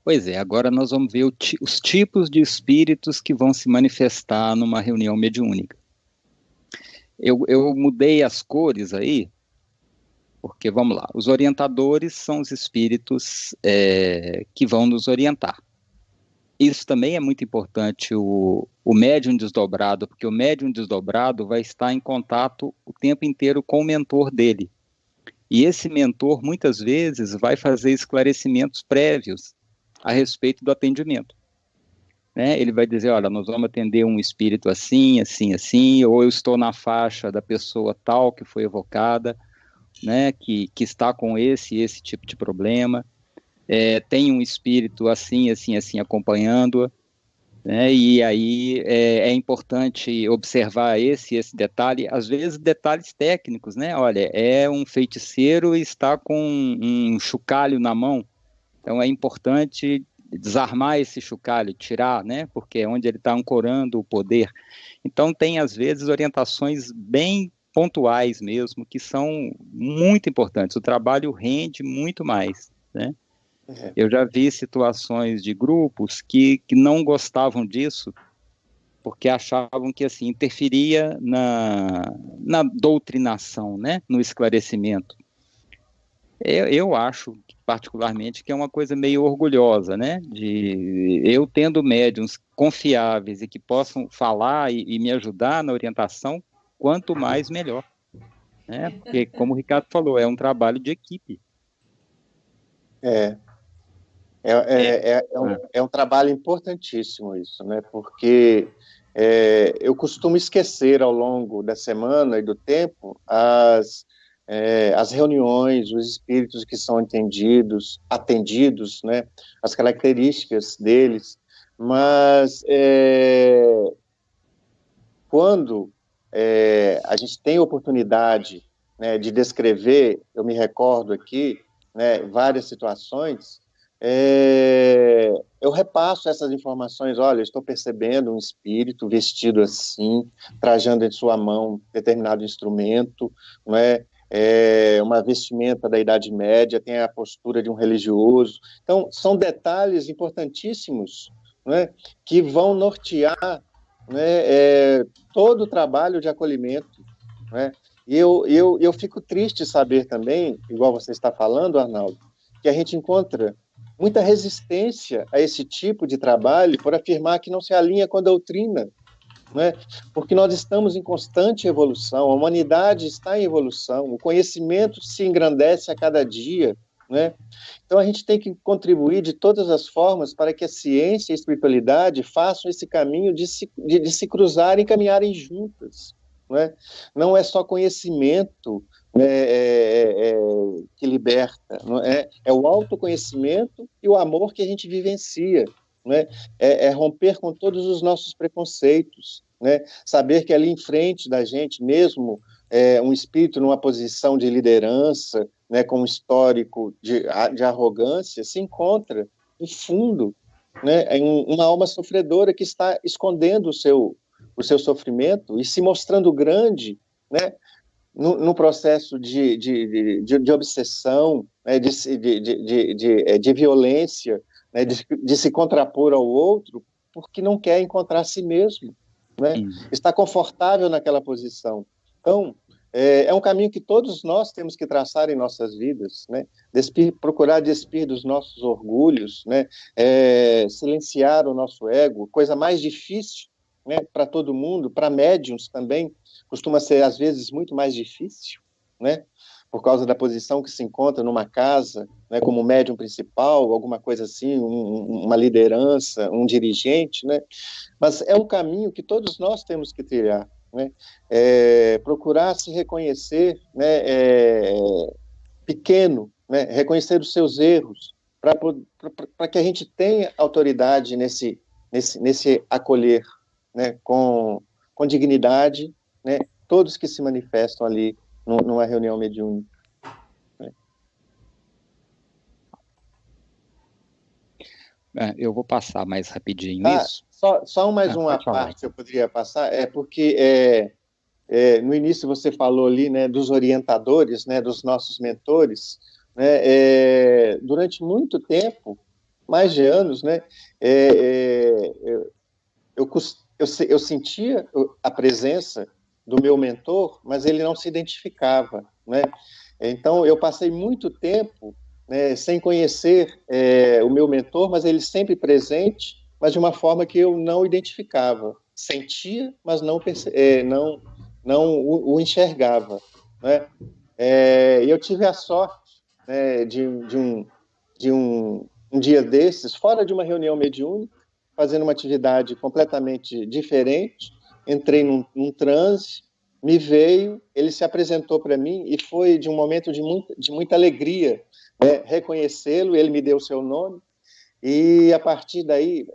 Pois é, agora nós vamos ver os tipos de espíritos que vão se manifestar numa reunião mediúnica. Eu mudei as cores aí, porque vamos lá, os orientadores são os espíritos que vão nos orientar. Isso também é muito importante, o médium desdobrado, porque o médium desdobrado vai estar em contato o tempo inteiro com o mentor dele. E esse mentor, muitas vezes, vai fazer esclarecimentos prévios a respeito do atendimento. Né? Ele vai dizer, olha, nós vamos atender um espírito assim, assim, assim, ou eu estou na faixa da pessoa tal que foi evocada, né, que está com esse tipo de problema, tem um espírito assim, assim, assim, acompanhando-a, né, e aí é importante observar esse detalhe, às vezes detalhes técnicos, né, olha, é um feiticeiro e está com um chocalho na mão, então é importante desarmar esse chocalho, tirar, né, porque é onde ele está ancorando o poder. Então tem às vezes orientações bem pontuais mesmo, que são muito importantes, o trabalho rende muito mais, né. Eu já vi situações de grupos que não gostavam disso, porque achavam que assim interferia na doutrinação, né, no esclarecimento. Eu acho, particularmente, que é uma coisa meio orgulhosa, né, de eu tendo médiuns confiáveis e que possam falar e me ajudar na orientação, quanto mais melhor, né, porque, como o Ricardo falou, é um trabalho de equipe. É, é um trabalho importantíssimo isso, né? Porque eu costumo esquecer ao longo da semana e do tempo as reuniões, os espíritos que são atendidos, né? As características deles, mas quando a gente tem oportunidade, né, de descrever, eu me recordo aqui, né, várias situações, eu repasso essas informações. Olha, estou percebendo um espírito vestido assim, trajando em sua mão determinado instrumento, não é? Uma vestimenta da Idade Média, tem a postura de um religioso. Então, são detalhes importantíssimos, não é? Que vão nortear, né, todo o trabalho de acolhimento, né? E eu fico triste saber também, igual você está falando, Arnaldo, que a gente encontra muita resistência a esse tipo de trabalho por afirmar que não se alinha com a doutrina, né? Porque nós estamos em constante evolução, a humanidade está em evolução, o conhecimento se engrandece a cada dia, né? Então a gente tem que contribuir de todas as formas para que a ciência e a espiritualidade façam esse caminho de se cruzarem e caminharem juntas, né? Não é só conhecimento, né, que liberta, não é o autoconhecimento e o amor que a gente vivencia, né? É romper com todos os nossos preconceitos, né? Saber que ali em frente da gente, mesmo um espírito numa posição de liderança, né, com um histórico de arrogância, se encontra, no fundo, né, uma alma sofredora que está escondendo o seu sofrimento e se mostrando grande, né, no processo de obsessão, né, de violência, né, de se contrapor ao outro, porque não quer encontrar a si mesmo, né? Está confortável naquela posição. Então, é um caminho que todos nós temos que traçar em nossas vidas, né? Procurar despir dos nossos orgulhos, né? Silenciar o nosso ego, coisa mais difícil, né, para todo mundo, para médiuns também, costuma ser, às vezes, muito mais difícil, né? Por causa da posição que se encontra numa casa, né, como médium principal, alguma coisa assim, uma liderança, um dirigente, né? Mas é um caminho que todos nós temos que trilhar, né? Procurar se reconhecer, né, pequeno, né? Reconhecer os seus erros, para que a gente tenha autoridade nesse acolher, né, com dignidade, né, todos que se manifestam ali numa reunião mediúnica. Eu vou passar mais rapidinho isso. Só mais uma parte que eu poderia passar, porque no início você falou ali, né, dos orientadores, né, dos nossos mentores, né, durante muito tempo, mais de anos, né, eu sentia a presença do meu mentor, mas ele não se identificava, né? Então, eu passei muito tempo, né, sem conhecer o meu mentor, mas ele sempre presente, mas de uma forma que eu não identificava. Sentia, mas não o enxergava, né? E eu tive a sorte, né, de um dia desses, fora de uma reunião mediúnica, fazendo uma atividade completamente diferente, entrei num transe, me veio, ele se apresentou para mim e foi de um momento de muita alegria, né, reconhecê-lo, ele me deu o seu nome, e a partir daí,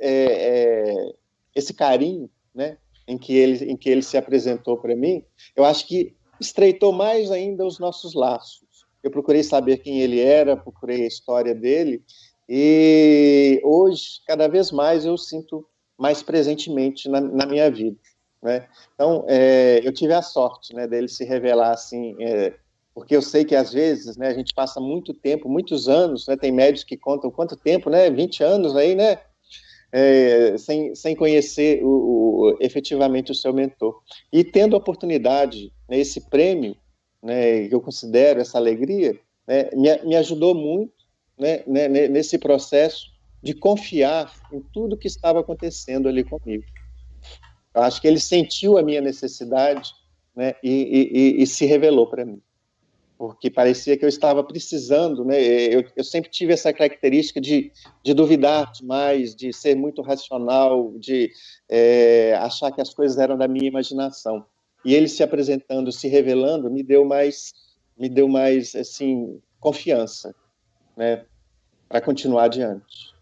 esse carinho, né, em que ele se apresentou para mim, eu acho que estreitou mais ainda os nossos laços. Eu procurei saber quem ele era, procurei a história dele, e hoje, cada vez mais, eu sinto mais presentemente na minha vida, né? Então, eu tive a sorte, né, dele se revelar assim, porque eu sei que às vezes, né, a gente passa muito tempo, muitos anos, né, tem médios que contam quanto tempo, né, 20 anos aí, né, sem conhecer efetivamente o seu mentor. E tendo a oportunidade, né, esse prêmio, né, que eu considero essa alegria, né, me ajudou muito, né, nesse processo de confiar em tudo que estava acontecendo ali comigo. Eu acho que ele sentiu a minha necessidade, né, e se revelou para mim, porque parecia que eu estava precisando, né? Eu sempre tive essa característica de duvidar demais, de ser muito racional, de achar que as coisas eram da minha imaginação. E ele se apresentando, se revelando, me deu mais assim, confiança, né, para continuar adiante.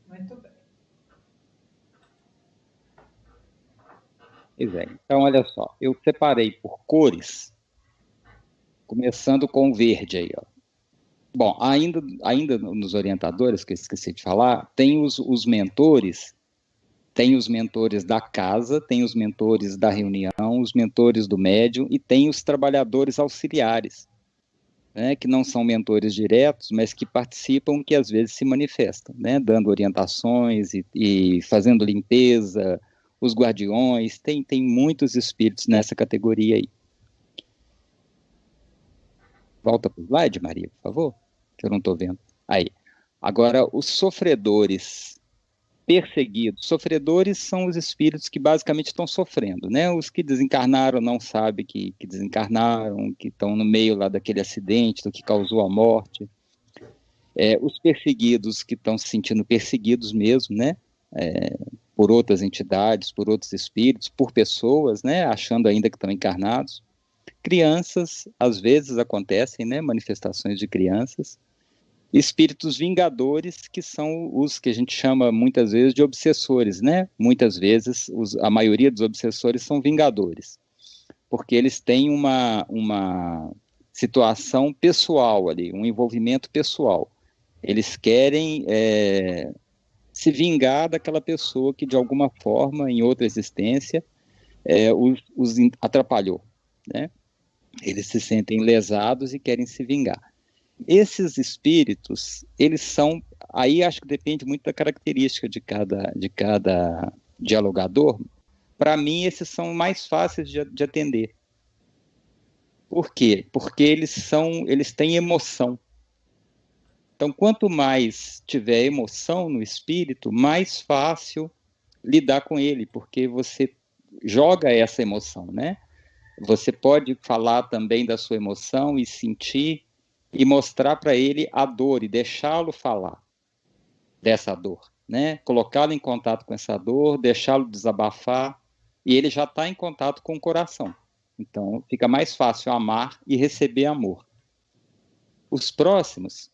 Muito bem. Pois é. Então, olha só, eu separei por cores, começando com o verde aí, ó. Bom, ainda nos orientadores, que eu esqueci de falar, tem os mentores, tem os mentores da casa, tem os mentores da reunião, os mentores do médium e tem os trabalhadores auxiliares, né, que não são mentores diretos, mas que participam, que às vezes se manifestam, né, dando orientações e fazendo limpeza, os guardiões, tem muitos espíritos nessa categoria aí. Volta para o slide, Maria, por favor, que eu não estou vendo. Aí. Agora, os sofredores perseguidos. Sofredores são os espíritos que basicamente estão sofrendo, né? Os que desencarnaram não sabem que desencarnaram, que estão no meio lá daquele acidente, do que causou a morte. Os perseguidos que estão se sentindo perseguidos mesmo, né? Por outras entidades, por outros espíritos, por pessoas, né? Achando ainda que estão encarnados. Crianças, às vezes acontecem, né, manifestações de crianças. Espíritos vingadores, que são os que a gente chama muitas vezes de obsessores, né? Muitas vezes, a maioria dos obsessores são vingadores, porque eles têm uma situação pessoal ali, um envolvimento pessoal. Eles querem se vingar daquela pessoa que, de alguma forma, em outra existência, os atrapalhou, né? Eles se sentem lesados e querem se vingar. Esses espíritos, eles são, aí acho que depende muito da característica de cada dialogador. Para mim, esses são mais fáceis de atender. Por quê? Porque eles têm emoção. Então, quanto mais tiver emoção no espírito, mais fácil lidar com ele, porque você joga essa emoção, né? Você pode falar também da sua emoção e sentir e mostrar para ele a dor e deixá-lo falar dessa dor, né? Colocá-lo em contato com essa dor, deixá-lo desabafar, e ele já está em contato com o coração. Então, fica mais fácil amar e receber amor. Os próximos,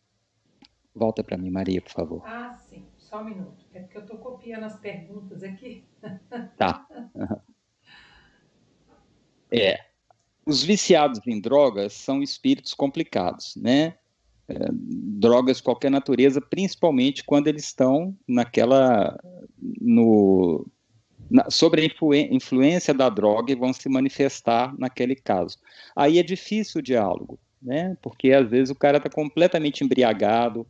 volta para mim, Maria, por favor. Ah, sim, só um minuto. É porque eu estou copiando as perguntas aqui. Tá. Os viciados em drogas são espíritos complicados, né? Drogas de qualquer natureza, principalmente quando eles estão sobre a influência da droga e vão se manifestar naquele caso. Aí é difícil o diálogo, né? Porque às vezes o cara está completamente embriagado,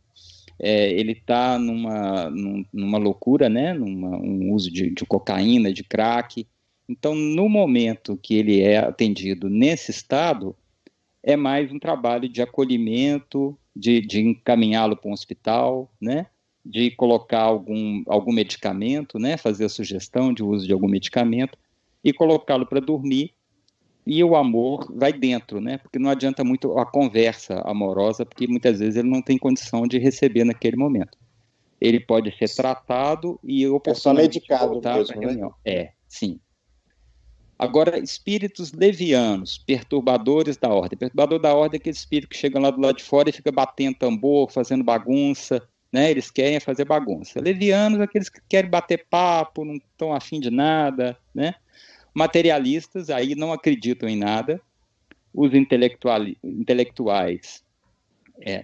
ele está numa loucura, né? Um uso de cocaína, de crack. Então, no momento que ele é atendido nesse estado, é mais um trabalho de acolhimento, de encaminhá-lo para um hospital, né? De colocar algum medicamento, né? Fazer a sugestão de uso de algum medicamento e colocá-lo para dormir. E o amor vai dentro, né? Porque não adianta muito a conversa amorosa, porque muitas vezes ele não tem condição de receber naquele momento. Ele pode ser tratado e oportunamente medicado voltar mesmo, para a reunião. Sim. Agora, espíritos levianos, perturbadores da ordem. Perturbador da ordem é aquele espírito que chega lá do lado de fora e fica batendo tambor, fazendo bagunça, né? Eles querem fazer bagunça. Levianos, aqueles que querem bater papo, não estão afim de nada, né? Materialistas, aí não acreditam em nada. Os intelectuais,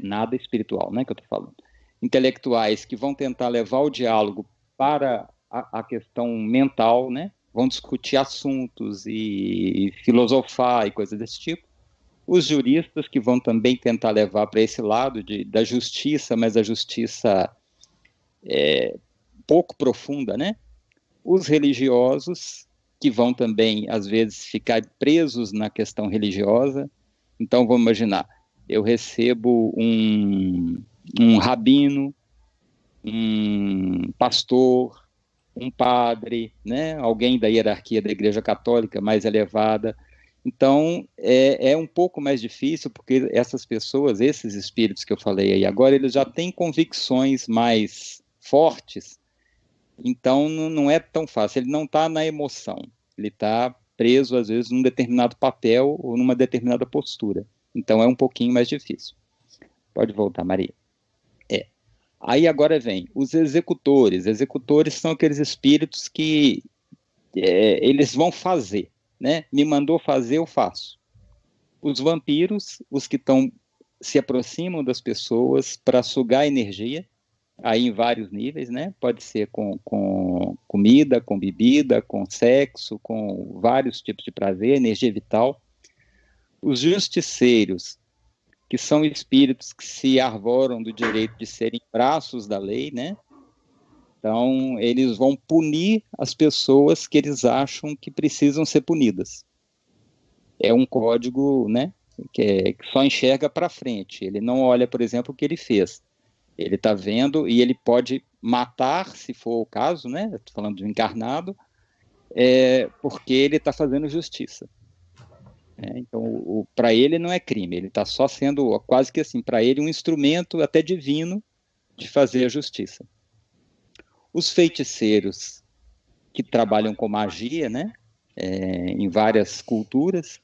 nada espiritual, né, que eu estou falando. Intelectuais que vão tentar levar o diálogo para a questão mental, né? Vão discutir assuntos e filosofar e coisas desse tipo. Os juristas que vão também tentar levar para esse lado da justiça, mas a justiça pouco profunda, né? Os religiosos que vão também, às vezes, ficar presos na questão religiosa. Então, vamos imaginar, eu recebo um rabino, um pastor, um padre, né? Alguém da hierarquia da Igreja Católica mais elevada. Então, é um pouco mais difícil, porque essas pessoas, esses espíritos que eu falei aí agora, eles já têm convicções mais fortes, então não é tão fácil, ele não está na emoção, ele está preso, às vezes, num determinado papel ou numa determinada postura. Então, é um pouquinho mais difícil. Pode voltar, Maria. Aí agora vem os executores. Executores são aqueles espíritos que eles vão fazer, né? Me mandou fazer, eu faço. Os vampiros, os que se aproximam das pessoas para sugar energia, aí em vários níveis, né? Pode ser com comida, com bebida, com sexo, com vários tipos de prazer, energia vital. Os justiceiros, que são espíritos que se arvoram do direito de serem braços da lei, né? Então, eles vão punir as pessoas que eles acham que precisam ser punidas. É um código, né, que só enxerga para frente. Ele não olha, por exemplo, o que ele fez. Ele está vendo e ele pode matar, se for o caso, né? Estou falando de um encarnado, porque ele está fazendo justiça. Então, para ele não é crime, ele está só sendo, quase que assim, para ele um instrumento até divino de fazer a justiça. Os feiticeiros que trabalham com magia, né? Em várias culturas,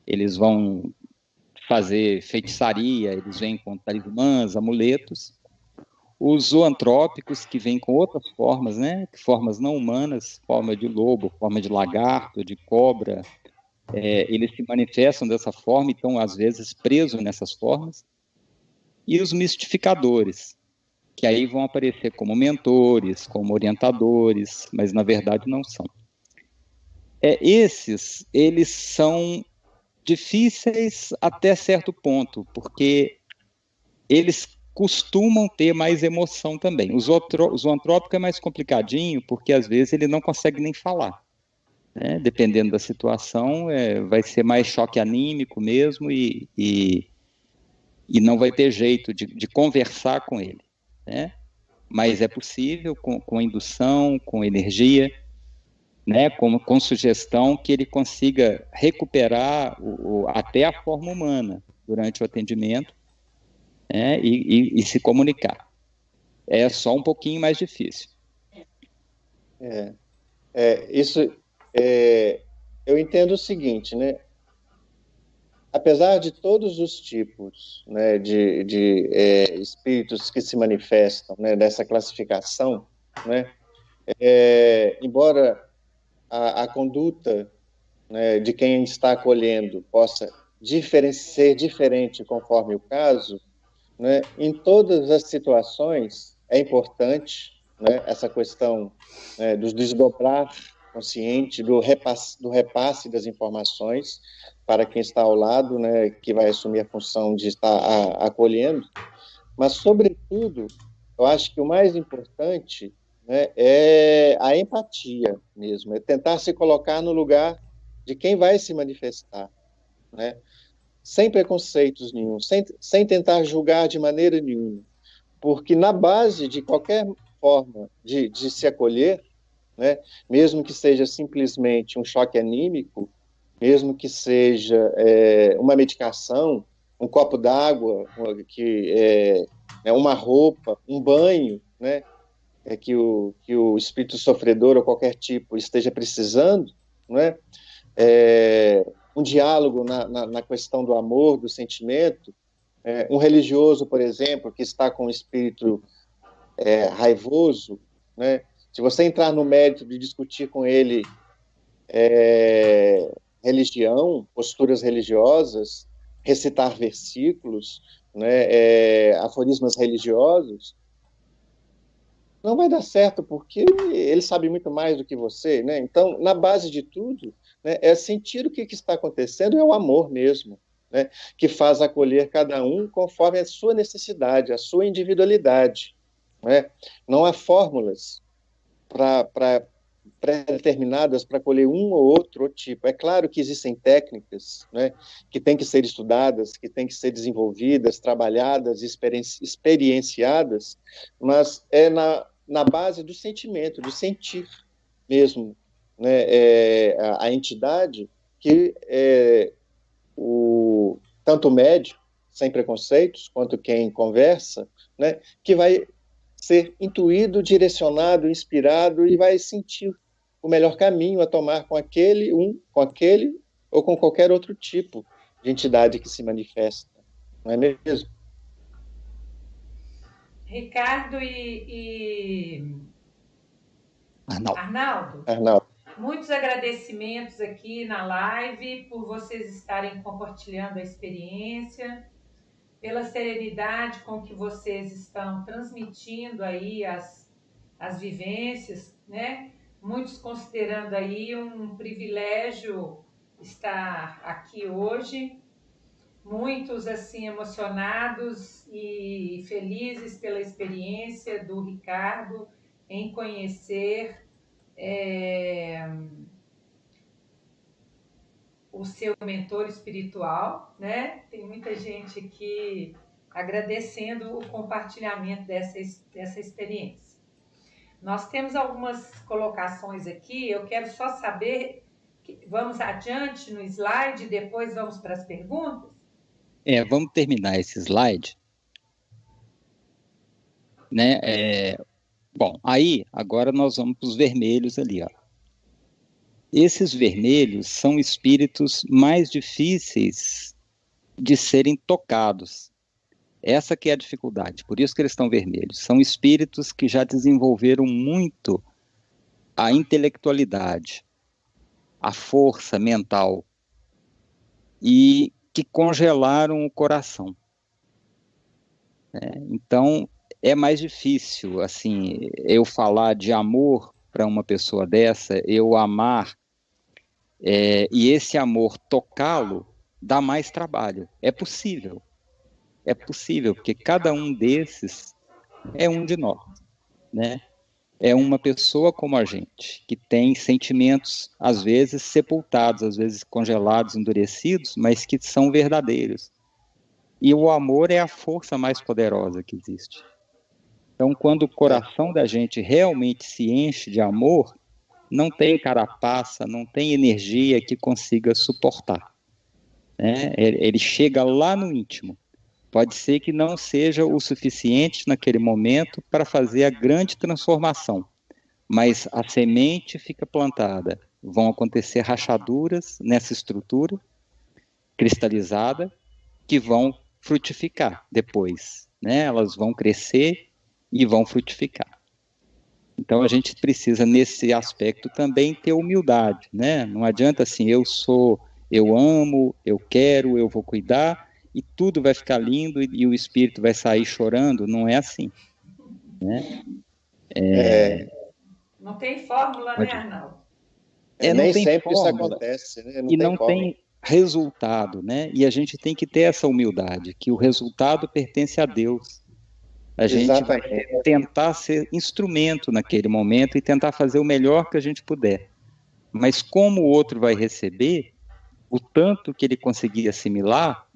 eles vão fazer feitiçaria, eles vêm com talismãs, amuletos. Os zoantrópicos, que vêm com outras formas, né? Formas não humanas, forma de lobo, forma de lagarto, de cobra, eles se manifestam dessa forma e estão, às vezes, presos nessas formas. E os mistificadores, que aí vão aparecer como mentores, como orientadores, mas, na verdade, não são. Eles são difíceis até certo ponto, porque eles costumam ter mais emoção também. O zoantrópico é mais complicadinho, porque às vezes ele não consegue nem falar. Né? Dependendo da situação, vai ser mais choque anímico mesmo e não vai ter jeito de conversar com ele. Né? Mas é possível, com indução, com energia, né, com sugestão, que ele consiga recuperar até a forma humana durante o atendimento, né, e se comunicar. É só um pouquinho mais difícil. Eu entendo o seguinte, né? Apesar de todos os tipos, né, de espíritos que se manifestam, né, dessa classificação, né, embora a conduta, né, de quem está acolhendo possa ser diferente conforme o caso, né, em todas as situações é importante, né, essa questão, né, do desdobrar consciente, do repasse das informações para quem está ao lado, né, que vai assumir a função de estar acolhendo, Mas, sobretudo, eu acho que o mais importante, né, é a empatia mesmo, é tentar se colocar no lugar de quem vai se manifestar, né? Sem preconceitos nenhum, sem tentar julgar de maneira nenhuma, porque na base de qualquer forma de se acolher, né, mesmo que seja simplesmente um choque anímico, mesmo que seja uma medicação, um copo d'água, uma roupa, um banho, né, que o espírito sofredor ou qualquer tipo esteja precisando, né, um diálogo na questão do amor, do sentimento, um religioso, por exemplo, que está com um espírito raivoso, né, se você entrar no mérito de discutir com ele religião, posturas religiosas, recitar versículos, né, aforismas religiosos, não vai dar certo, porque ele sabe muito mais do que você, né? Então, na base de tudo, né, é sentir o que está acontecendo, é o amor mesmo, né, que faz acolher cada um conforme a sua necessidade, a sua individualidade, né? Não há fórmulas pré-determinadas para acolher um ou outro tipo. É claro que existem técnicas, né, que têm que ser estudadas, que têm que ser desenvolvidas, trabalhadas, experienciadas, mas é na base do sentimento, de sentir mesmo, né, a entidade que tanto o médico, sem preconceitos, quanto quem conversa, né, que vai ser intuído, direcionado, inspirado e vai sentir o melhor caminho a tomar com aquele ou com qualquer outro tipo de entidade que se manifesta. Não é mesmo? Ricardo e Arnaldo, muitos agradecimentos aqui na live por vocês estarem compartilhando a experiência, pela serenidade com que vocês estão transmitindo aí as vivências, né? Muitos considerando aí um privilégio estar aqui hoje, muitos assim emocionados e felizes pela experiência do Ricardo em conhecer o seu mentor espiritual, né? Tem muita gente aqui agradecendo o compartilhamento dessa experiência. Nós temos algumas colocações aqui, eu quero só saber, vamos adiante no slide, depois vamos para as perguntas? Vamos terminar esse slide, né? Bom, aí, agora nós vamos para os vermelhos ali, ó. Esses vermelhos são espíritos mais difíceis de serem tocados. Essa que é a dificuldade, por isso que eles estão vermelhos. São espíritos que já desenvolveram muito a intelectualidade, a força mental e que congelaram o coração. Então, é mais difícil, assim, eu falar de amor para uma pessoa dessa, eu amar, e esse amor tocá-lo, dá mais trabalho. É possível, porque cada um desses é um de nós, né? É uma pessoa como a gente, que tem sentimentos, às vezes sepultados, às vezes congelados, endurecidos, mas que são verdadeiros. E o amor é a força mais poderosa que existe. Então, quando o coração da gente realmente se enche de amor, não tem carapaça, não tem energia que consiga suportar, né? Ele chega lá no íntimo. Pode ser que não seja o suficiente naquele momento para fazer a grande transformação, mas a semente fica plantada. Vão acontecer rachaduras nessa estrutura cristalizada que vão frutificar depois, né? Elas vão crescer e vão frutificar. Então a gente precisa nesse aspecto também ter humildade, né? Não adianta assim, eu amo, eu quero, eu vou cuidar e tudo vai ficar lindo e o espírito vai sair chorando. Não é assim, né? Não tem fórmula, né, Arnaldo? Nem sempre isso acontece, né? Não tem resultado, né? E a gente tem que ter essa humildade, que o resultado pertence a Deus. A gente vai Exatamente. tentar ser instrumento naquele momento e tentar fazer o melhor que a gente puder. Mas como o outro vai receber, o tanto que ele conseguir assimilar,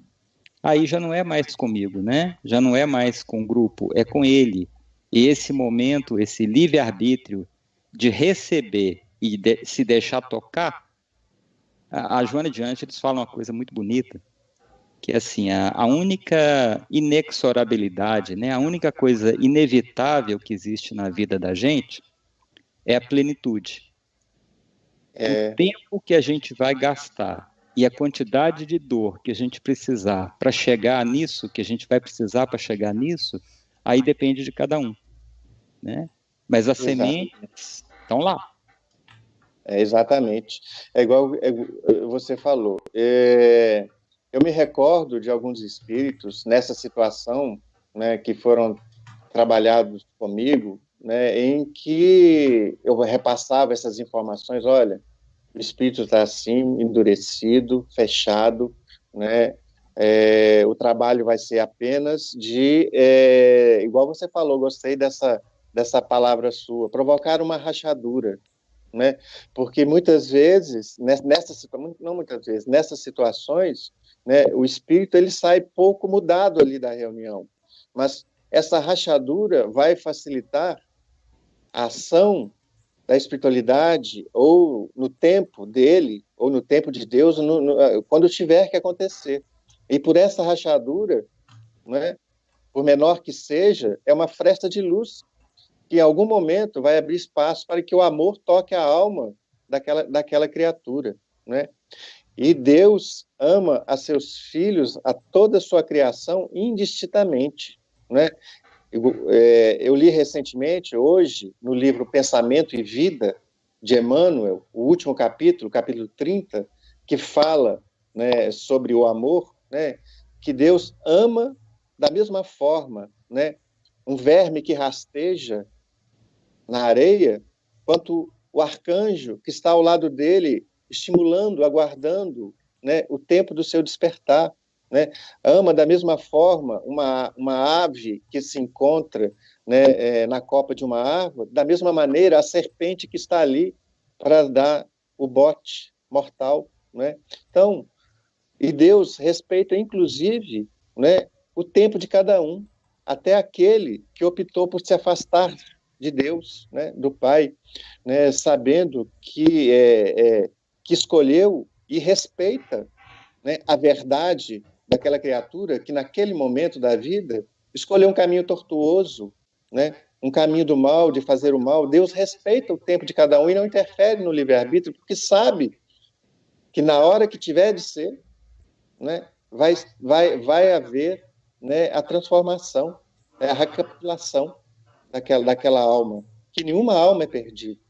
aí já não é mais comigo, né? Já não é mais com o grupo, é com ele. E esse momento, esse livre-arbítrio de receber e se deixar tocar, a Joana de Ângeles fala uma coisa muito bonita, que é assim, a única inexorabilidade, né, a única coisa inevitável que existe na vida da gente é a plenitude. O tempo que a gente vai gastar e a quantidade de dor que a gente precisar para chegar nisso, que a gente vai precisar para chegar nisso, aí depende de cada um, né? Mas as sementes estão lá. Exatamente. É igual você falou. Eu me recordo de alguns espíritos nessa situação, né, que foram trabalhados comigo, né, em que eu repassava essas informações. Olha, o espírito está assim, endurecido, fechado, né? O trabalho vai ser apenas de, igual você falou, gostei dessa palavra sua, provocar uma rachadura, né? Porque muitas vezes, não muitas vezes, nessas situações, né, o espírito ele sai pouco mudado ali da reunião, mas essa rachadura vai facilitar a ação da espiritualidade, ou no tempo dele, ou no tempo de Deus, quando tiver que acontecer. E por essa rachadura, né, por menor que seja, é uma fresta de luz que em algum momento vai abrir espaço para que o amor toque a alma daquela criatura, né? E Deus ama a seus filhos, a toda a sua criação, indistintamente, né? Eu li recentemente, hoje, no livro Pensamento e Vida, de Emmanuel, o último capítulo, capítulo 30, que fala, né, sobre o amor, né, que Deus ama da mesma forma, né, um verme que rasteja na areia, quanto o arcanjo que está ao lado dele, estimulando, aguardando, né, o tempo do seu despertar. Né? Ama da mesma forma uma ave que se encontra, né, na copa de uma árvore, da mesma maneira a serpente que está ali para dar o bote mortal. Né? Então, e Deus respeita inclusive, né, o tempo de cada um, até aquele que optou por se afastar de Deus, né, do Pai, né, sabendo que escolheu e respeita, né, a verdade daquela criatura que naquele momento da vida escolheu um caminho tortuoso, né, um caminho do mal, de fazer o mal. Deus respeita o tempo de cada um e não interfere no livre-arbítrio, porque sabe que na hora que tiver de ser, né, vai haver, né, a transformação, a recapitulação daquela alma, que nenhuma alma é perdida.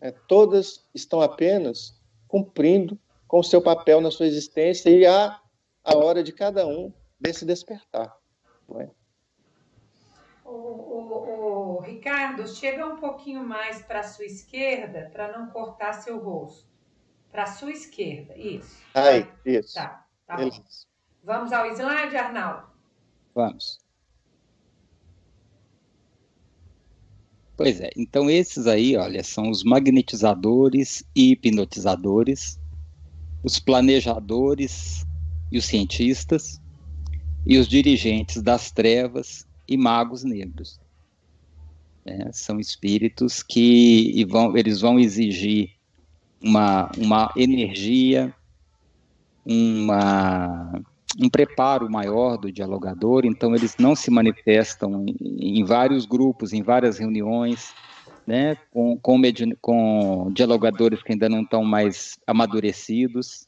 Né? Todas estão apenas cumprindo com o seu papel na sua existência e há a hora de cada um desse despertar. Não é? Ricardo, chega um pouquinho mais para a sua esquerda para não cortar seu rosto. Para a sua esquerda, isso. Aí, isso. Tá bom. Vamos ao slide, Arnaldo? Vamos. Pois é, então esses aí, olha, são os magnetizadores e hipnotizadores, os planejadores e os cientistas, e os dirigentes das trevas e magos negros. São espíritos que eles vão exigir uma energia, um preparo maior do dialogador, então eles não se manifestam em vários grupos, em várias reuniões, né, com dialogadores que ainda não estão mais amadurecidos,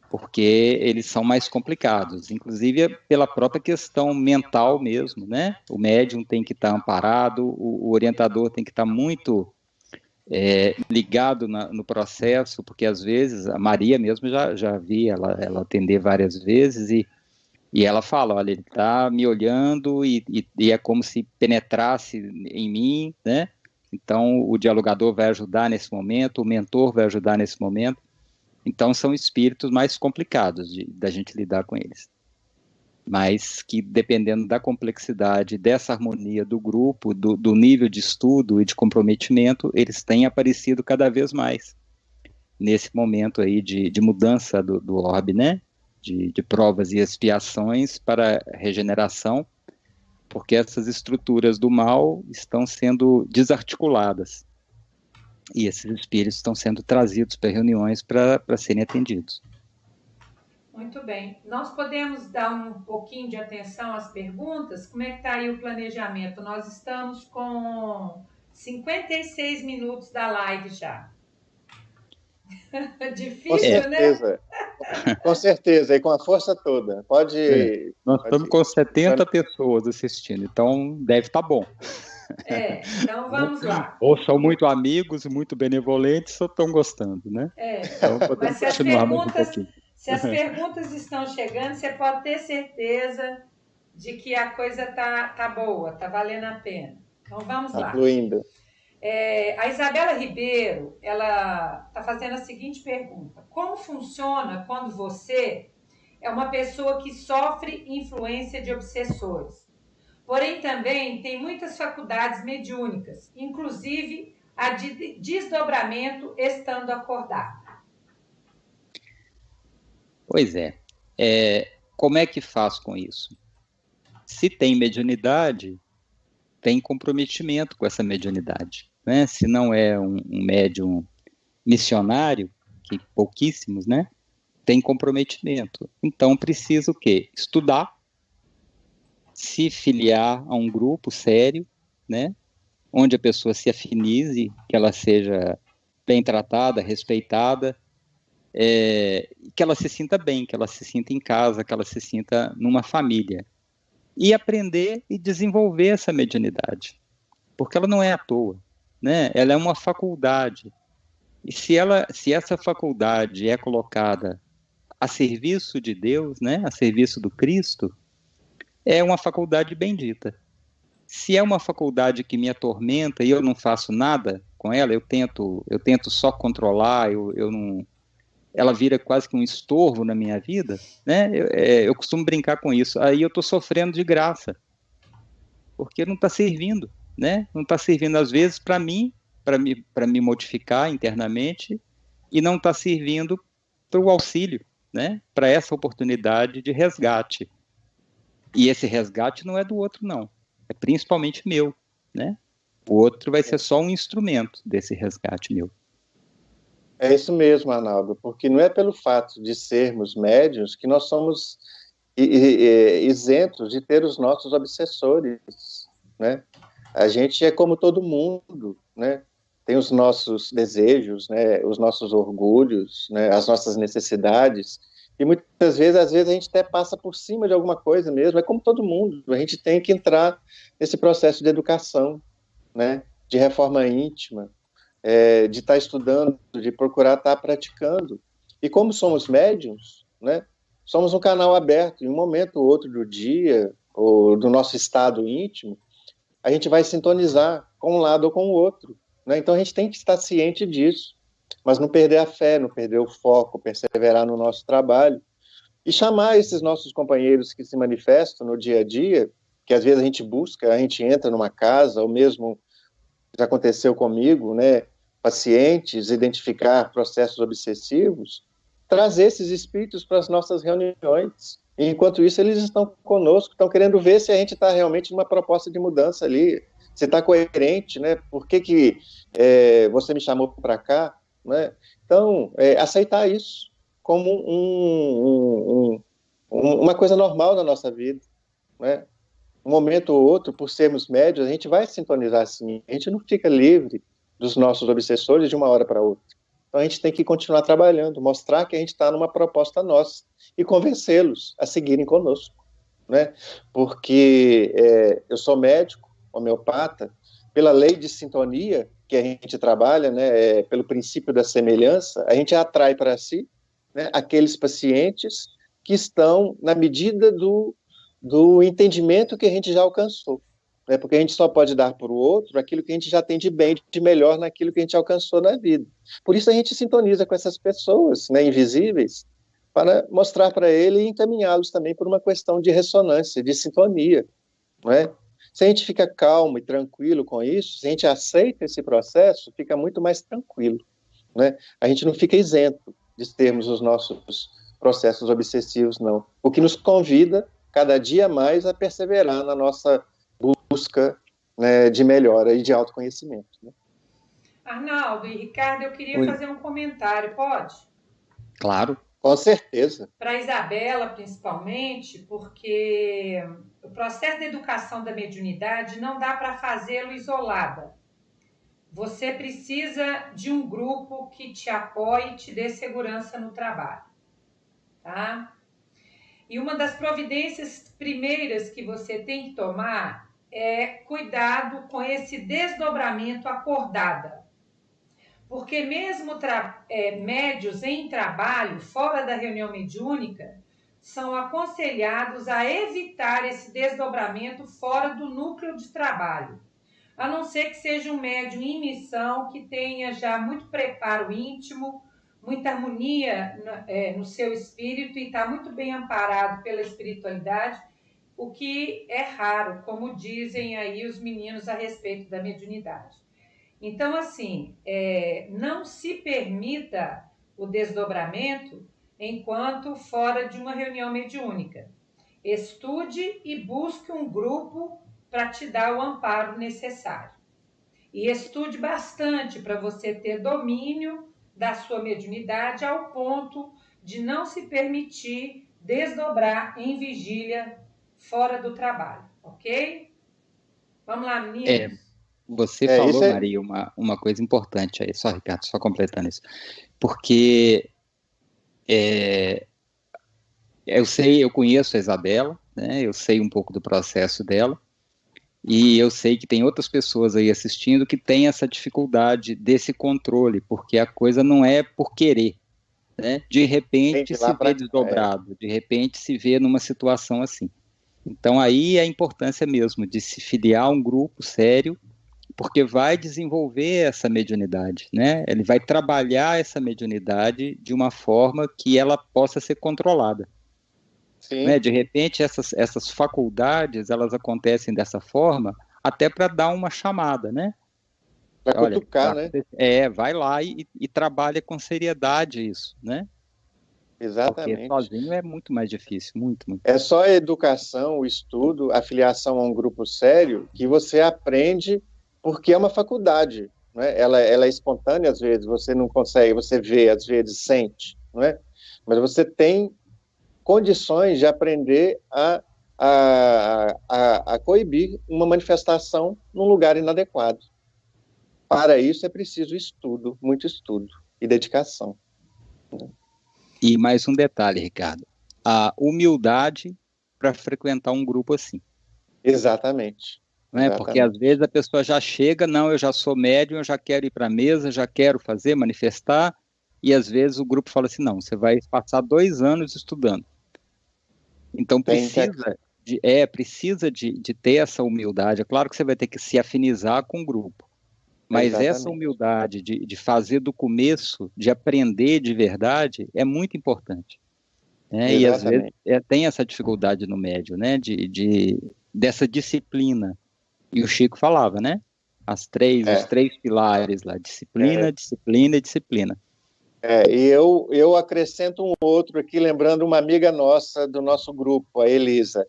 porque eles são mais complicados, inclusive pela própria questão mental mesmo, né? O médium tem que estar amparado, o orientador tem que estar muito ligado no processo, porque às vezes, a Maria mesmo já vi ela atender várias vezes, e ela fala, olha, ele está me olhando e é como se penetrasse em mim, né? Então o dialogador vai ajudar nesse momento, o mentor vai ajudar nesse momento. Então, são espíritos mais complicados da gente lidar com eles. mas que, dependendo da complexidade, dessa harmonia do grupo, do nível de estudo e de comprometimento, eles têm aparecido cada vez mais nesse momento aí de mudança do orbe, né? De provas e expiações para regeneração, porque essas estruturas do mal estão sendo desarticuladas e esses espíritos estão sendo trazidos para reuniões para serem atendidos. Muito bem. Nós podemos dar um pouquinho de atenção às perguntas? Como é que está aí o planejamento? Nós estamos com 56 minutos da live já. Difícil, né? Com certeza, e com a força toda. Pode. Nós estamos com 70 pessoas assistindo, então deve estar bom. Então vamos lá. Ou são muito amigos, muito benevolentes, ou estão gostando, né? Então podemos continuar mais um pouquinho. Se as perguntas estão chegando, você pode ter certeza de que a coisa tá boa, tá valendo a pena. Então vamos lá. Fluindo. A Isabela Ribeiro, ela está fazendo a seguinte pergunta: como funciona quando você é uma pessoa que sofre influência de obsessores, porém também tem muitas faculdades mediúnicas, inclusive a de desdobramento estando acordado? Pois é. Como é que faz com isso? Se tem mediunidade, tem comprometimento com essa mediunidade, né? Se não é um médium missionário, que pouquíssimos, né? Tem comprometimento. Então precisa o quê? Estudar, se filiar a um grupo sério, né? Onde a pessoa se afinize, que ela seja bem tratada, respeitada, que ela se sinta bem, que ela se sinta em casa, que ela se sinta numa família. E aprender e desenvolver essa mediunidade, porque ela não é à toa, né? Ela é uma faculdade. E se essa faculdade é colocada a serviço de Deus, né? A serviço do Cristo, é uma faculdade bendita. Se é uma faculdade que me atormenta e eu não faço nada com ela, eu tento só controlar, eu não... ela vira quase que um estorvo na minha vida, né? Eu costumo brincar com isso. Aí eu estou sofrendo de graça, porque não está servindo, né? Não está servindo, às vezes, para mim, para me modificar internamente, e não está servindo para o auxílio, né? Para essa oportunidade de resgate. E esse resgate não é do outro, não. É principalmente meu, né? O outro vai ser só um instrumento desse resgate meu. É isso mesmo, Arnaldo, porque não é pelo fato de sermos médiuns que nós somos isentos de ter os nossos obsessores, né? A gente é como todo mundo, né? Tem os nossos desejos, né? Os nossos orgulhos, né? As nossas necessidades, e muitas vezes, às vezes, a gente até passa por cima de alguma coisa mesmo, é como todo mundo, a gente tem que entrar nesse processo de educação, né? De reforma íntima, de estar estudando, de procurar estar praticando. E como somos médiums, né, somos um canal aberto. Em um momento ou outro do dia, ou do nosso estado íntimo, a gente vai sintonizar com um lado ou com o outro, né? Então a gente tem que estar ciente disso, mas não perder a fé, não perder o foco, perseverar no nosso trabalho e chamar esses nossos companheiros que se manifestam no dia a dia, que às vezes a gente busca, a gente entra numa casa, ou mesmo já aconteceu comigo, né, pacientes, identificar processos obsessivos, trazer esses espíritos para as nossas reuniões. E, enquanto isso, eles estão conosco, estão querendo ver se a gente está realmente numa proposta de mudança ali, se está coerente, né? Por que você me chamou para cá, né? Então, aceitar isso como uma coisa normal na nossa vida, né? Um momento ou outro, por sermos médios, a gente vai sintonizar assim, a gente não fica livre dos nossos obsessores de uma hora para outra. Então a gente tem que continuar trabalhando, mostrar que a gente está numa proposta nossa e convencê-los a seguirem conosco, né? Porque eu sou médico, homeopata, pela lei de sintonia que a gente trabalha, né, pelo princípio da semelhança, a gente atrai para si, né, aqueles pacientes que estão na medida do entendimento que a gente já alcançou, né? Porque a gente só pode dar para o outro aquilo que a gente já tem de bem, de melhor naquilo que a gente alcançou na vida. Por isso a gente sintoniza com essas pessoas, né, invisíveis, para mostrar para ele e encaminhá-los também por uma questão de ressonância, de sintonia, não é? Se a gente fica calmo e tranquilo com isso, se a gente aceita esse processo, fica muito mais tranquilo, né? A gente não fica isento de termos os nossos processos obsessivos, não. O que nos convida, cada dia mais, a perseverar na nossa busca, né, de melhora e de autoconhecimento, né? Arnaldo e Ricardo, eu queria Oi. fazer um comentário, pode? Claro. Com certeza. Para a Isabela, principalmente, porque o processo de educação da mediunidade não dá para fazê-lo isolada. Você precisa de um grupo que te apoie e te dê segurança no trabalho, tá? E uma das providências primeiras que você tem que tomar é cuidado com esse desdobramento acordada. Porque mesmo médios em trabalho, fora da reunião mediúnica, são aconselhados a evitar esse desdobramento fora do núcleo de trabalho. A não ser que seja um médium em missão, que tenha já muito preparo íntimo, muita harmonia no seu espírito e está muito bem amparado pela espiritualidade, o que é raro, como dizem aí os meninos a respeito da mediunidade. Então, assim, não se permita o desdobramento enquanto fora de uma reunião mediúnica. Estude e busque um grupo para te dar o amparo necessário. E estude bastante para você ter domínio da sua mediunidade ao ponto de não se permitir desdobrar em vigília fora do trabalho, ok? Vamos lá, meninos? Você Isso falou, é... Maria, uma coisa importante aí, só, Ricardo, só completando isso. Porque eu conheço a Isabela, né? Eu sei um pouco do processo dela, e eu sei que tem outras pessoas aí assistindo que têm essa dificuldade desse controle, porque a coisa não é por querer, né? De Vem repente de se lá vê para cá. desdobrado, de repente se vê numa situação assim. Então aí é a importância mesmo de se filiar a um grupo sério, porque vai desenvolver essa mediunidade, né? Ele vai trabalhar essa mediunidade de uma forma que ela possa ser controlada, né? Sim, De repente essas faculdades elas acontecem dessa forma até para dar uma chamada, né? para Olha, cutucar, né? vai lá e trabalha com seriedade isso, né? Porque Exatamente. sozinho é muito mais difícil, muito, muito. É só a educação, o estudo, a filiação a um grupo sério que você aprende porque é uma faculdade, né? Ela é espontânea às vezes, você não consegue, você vê, às vezes sente, não é? Mas você tem condições de aprender a coibir uma manifestação num lugar inadequado. Para isso é preciso estudo, muito estudo e dedicação. E mais um detalhe, Ricardo, a humildade para frequentar um grupo assim. Exatamente. Né? Porque às Exatamente. vezes a pessoa já chega, não, eu já sou médium, eu já quero ir para a mesa, já quero fazer, manifestar, e às vezes o grupo fala assim, não, você vai passar 2 anos estudando. Então Tem que... precisa de ter essa humildade. É claro que você vai ter que se afinizar com o grupo, mas essa Exatamente. humildade de fazer do começo, de aprender de verdade, é muito importante. Né? E às vezes Exatamente. tem essa dificuldade no médium, né? Dessa disciplina. E o Chico falava, né? Os É. 3 pilares lá, disciplina, É. disciplina e disciplina. E eu acrescento um outro aqui, lembrando uma amiga nossa do nosso grupo, a Elisa.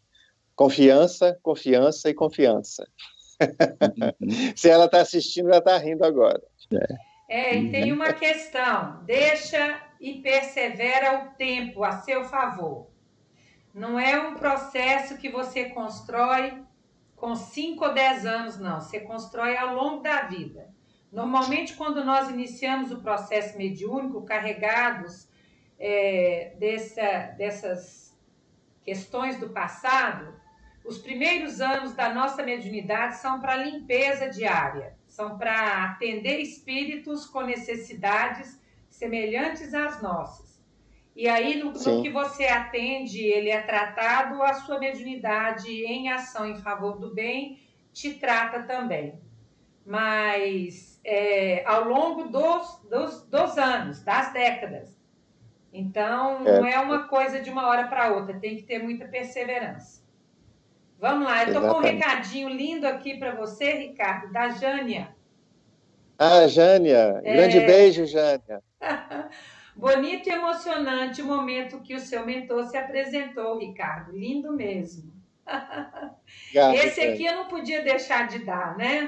Confiança, confiança e confiança. Uhum. Se ela está assistindo, ela está rindo agora. E tem uma questão: deixa e persevera o tempo a seu favor. Não é um processo que você constrói com 5 ou 10 anos, não. Você constrói ao longo da vida. Normalmente, quando nós iniciamos o processo mediúnico, carregados dessas questões do passado, os primeiros anos da nossa mediunidade são para limpeza diária, são para atender espíritos com necessidades semelhantes às nossas. E aí, no que você atende, ele é tratado, a sua mediunidade em ação em favor do bem te trata também. Mas ao longo dos anos, das décadas, Então, não é uma coisa de uma hora para outra, tem que ter muita perseverança. Vamos lá, eu estou com um recadinho lindo aqui para você, Ricardo, da Jânia. Ah, Jânia, grande beijo, Jânia. Bonito e emocionante o momento que o seu mentor se apresentou, Ricardo. Lindo mesmo. Obrigado, Esse aqui Jânia. eu não podia deixar de dar, né?